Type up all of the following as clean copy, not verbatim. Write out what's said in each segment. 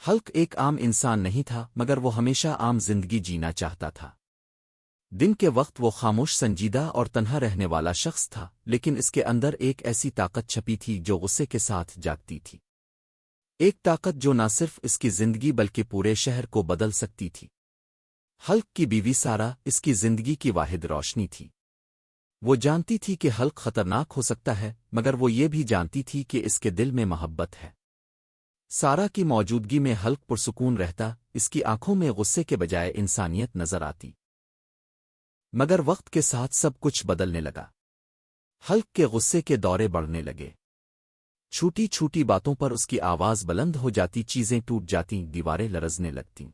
ہلک ایک عام انسان نہیں تھا مگر وہ ہمیشہ عام زندگی جینا چاہتا تھا۔ دن کے وقت وہ خاموش سنجیدہ اور تنہا رہنے والا شخص تھا، لیکن اس کے اندر ایک ایسی طاقت چھپی تھی جو غصے کے ساتھ جاگتی تھی۔ ایک طاقت جو نہ صرف اس کی زندگی بلکہ پورے شہر کو بدل سکتی تھی۔ ہلک کی بیوی سارا اس کی زندگی کی واحد روشنی تھی۔ وہ جانتی تھی کہ ہلک خطرناک ہو سکتا ہے، مگر وہ یہ بھی جانتی تھی کہ اس کے دل میں محبت ہے۔ سارا کی موجودگی میں ہلک پرسکون رہتا، اس کی آنکھوں میں غصے کے بجائے انسانیت نظر آتی۔ مگر وقت کے ساتھ سب کچھ بدلنے لگا۔ ہلک کے غصے کے دورے بڑھنے لگے۔ چھوٹی چھوٹی باتوں پر اس کی آواز بلند ہو جاتی، چیزیں ٹوٹ جاتیں، دیواریں لرزنے لگتیں۔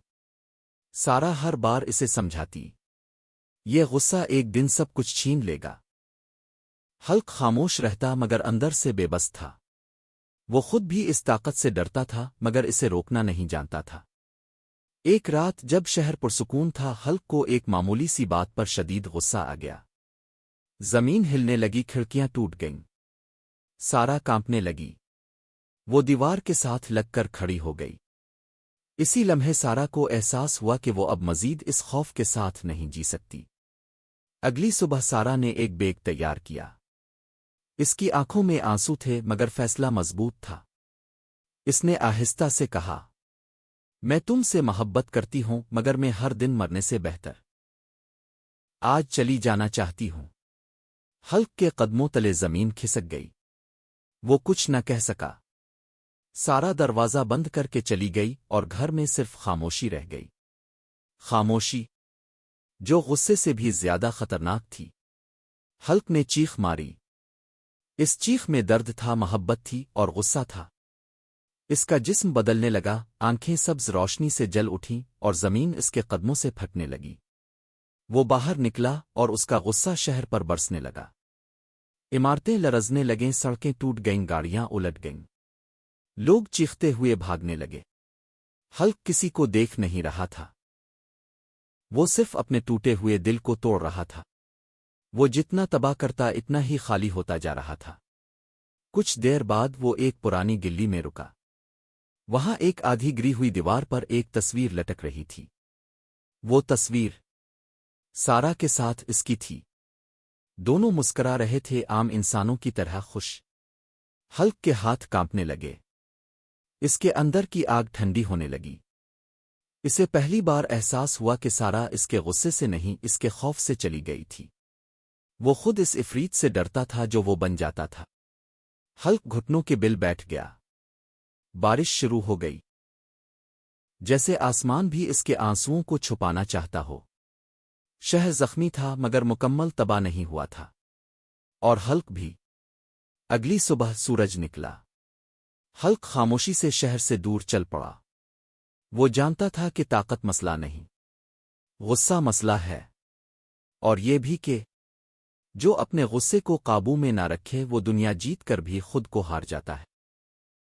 سارا ہر بار اسے سمجھاتی، یہ غصہ ایک دن سب کچھ چھین لے گا۔ ہلک خاموش رہتا مگر اندر سے بے بس تھا۔ وہ خود بھی اس طاقت سے ڈرتا تھا مگر اسے روکنا نہیں جانتا تھا۔ ایک رات جب شہر پرسکون تھا، ہلک کو ایک معمولی سی بات پر شدید غصہ آ گیا۔ زمین ہلنے لگی، کھڑکیاں ٹوٹ گئیں۔ سارا کانپنے لگی۔ وہ دیوار کے ساتھ لگ کر کھڑی ہو گئی۔ اسی لمحے سارا کو احساس ہوا کہ وہ اب مزید اس خوف کے ساتھ نہیں جی سکتی۔ اگلی صبح سارا نے ایک بیگ تیار کیا۔ اس کی آنکھوں میں آنسو تھے مگر فیصلہ مضبوط تھا۔ اس نے آہستہ سے کہا، میں تم سے محبت کرتی ہوں مگر میں ہر دن مرنے سے بہتر آج چلی جانا چاہتی ہوں۔ ہلک کے قدموں تلے زمین کھسک گئی۔ وہ کچھ نہ کہہ سکا۔ سارا دروازہ بند کر کے چلی گئی اور گھر میں صرف خاموشی رہ گئی۔ خاموشی جو غصے سے بھی زیادہ خطرناک تھی۔ ہلک نے چیخ ماری۔ اس چیخ میں درد تھا، محبت تھی اور غصہ تھا۔ اس کا جسم بدلنے لگا، آنکھیں سبز روشنی سے جل اٹھیں اور زمین اس کے قدموں سے پھٹنے لگی۔ وہ باہر نکلا اور اس کا غصہ شہر پر برسنے لگا۔ عمارتیں لرزنے لگیں، سڑکیں ٹوٹ گئیں، گاڑیاں الٹ گئیں۔ لوگ چیختے ہوئے بھاگنے لگے۔ ہلک کسی کو دیکھ نہیں رہا تھا۔ وہ صرف اپنے ٹوٹے ہوئے دل کو توڑ رہا تھا۔ وہ جتنا تباہ کرتا اتنا ہی خالی ہوتا جا رہا تھا۔ کچھ دیر بعد وہ ایک پرانی گلی میں رکا۔ وہاں ایک آدھی گری ہوئی دیوار پر ایک تصویر لٹک رہی تھی۔ وہ تصویر سارا کے ساتھ اس کی تھی۔ دونوں مسکرا رہے تھے، عام انسانوں کی طرح خوش۔ ہلک کے ہاتھ کانپنے لگے۔ اس کے اندر کی آگ ٹھنڈی ہونے لگی۔ اسے پہلی بار احساس ہوا کہ سارا اس کے غصے سے نہیں، اس کے خوف سے چلی گئی تھی۔ وہ خود اس عفریت سے ڈرتا تھا جو وہ بن جاتا تھا۔ ہلک گھٹنوں کے بل بیٹھ گیا۔ بارش شروع ہو گئی۔ جیسے آسمان بھی اس کے آنسوؤں کو چھپانا چاہتا ہو۔ شہر زخمی تھا مگر مکمل تباہ نہیں ہوا تھا۔ اور ہلک بھی۔ اگلی صبح سورج نکلا۔ ہلک خاموشی سے شہر سے دور چل پڑا۔ وہ جانتا تھا کہ طاقت مسئلہ نہیں، غصہ مسئلہ ہے، اور یہ بھی کہ جو اپنے غصے کو قابو میں نہ رکھے وہ دنیا جیت کر بھی خود کو ہار جاتا ہے۔